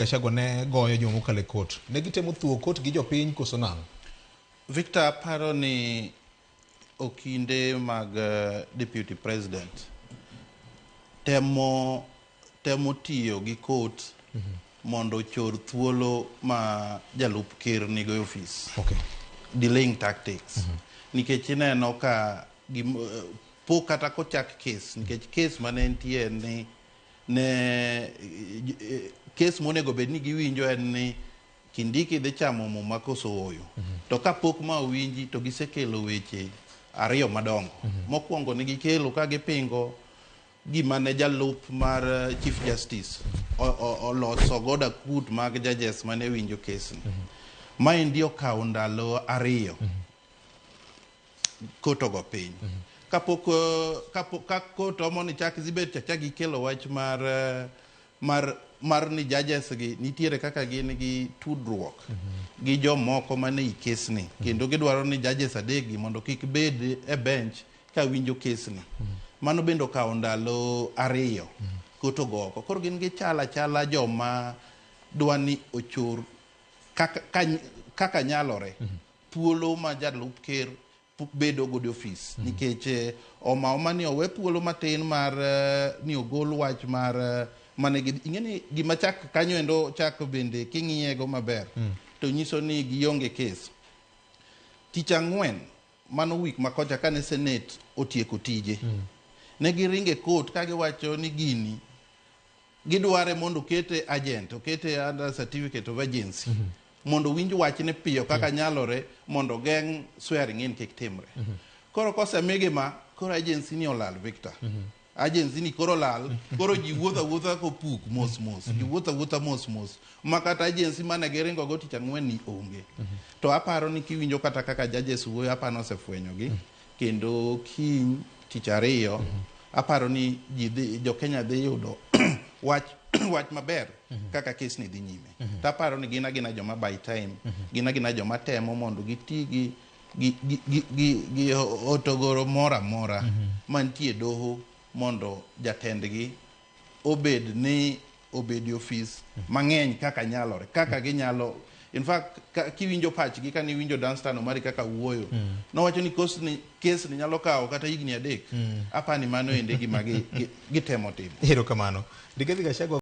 Gachagua ne goyo jomo kale kot. Ne gitemo thuo kot gi jopiny koso nang'. Victor paro ni okinde mag deputy president temo tiyo gi kot mondo chor thuolo ma jalup ker nigo e ofis. Okay. Delaying tactics. Nikech ineno ka po kata kochak kes, nikech kes mane entie ni kes monego bed ni giwinjo en ni Kindiki dhi chamo muma koso oyo. To kapok ma owinji to gisekelo weche ariyo madongo. Mokwongo ni gikelo ka gipingo gima ne jalup mar Chief Justice oloso goda kut mag judges mane winjo kesni. Maendi okawo ndalo ariyo koto go piny. Kapok koto moni chak zibet chak gikelo wach mar ni judges gi nitiere kaka gin gi tudruok gi jomoko mane i kesni. Kendo gidwaro ni judges adek gi mondo kik bed e bench ka winjo kesni. Mano bendo okawo ndalo ariyo koto go oko. Koro gin gi chala joma dwani ochor kaka nyalore thuolo ma jalup ker bedo god ofis. Nikech oma ni owe thuolo matin mar ni ogol wach mar mane ing'eni gima chak kanyo endo chak bende king'iyego maber to nyiso ni gionge kes. Tich ang'wen mano wik makocha kane Senate otieko tije. Ne giringe kot ka giwacho ni gini gidware mondo kete agent, okete under certificate of agency. Mondo winj wachne piyo kaka nyalore mondo geng' swearing in kik timre. Koro kosemigi ma koro agency ni olal Victor. Agency ni koro lal, koro ji wuotha kopuk mos. Ji wuotha mos. Makata agency mane giringo go tich ang'wen ni onge. To aparo ni kiwinjo kata kaka judges wuoyo apano osefwenyo gi. Kendo kiny tich ariyo aparo ni jo Kenya dhi yudo wach maber kaka kes ni dhi nyime. Taparo ni gina joma by time, gina joma temo mondo giti gi otogoro mora mantie doho mondo jatendgi obedi ofis mang'eny kaka nyalore, kaka ginyalo. In fact, kiwinjo pachgi ka niwinjo Dunstan mari kaka wuoyo, nowacho ni kes ni nyalo kawo kata higni 3. Apani mano ende gima gitemo timo. Erokamano. Rigathi Gachagua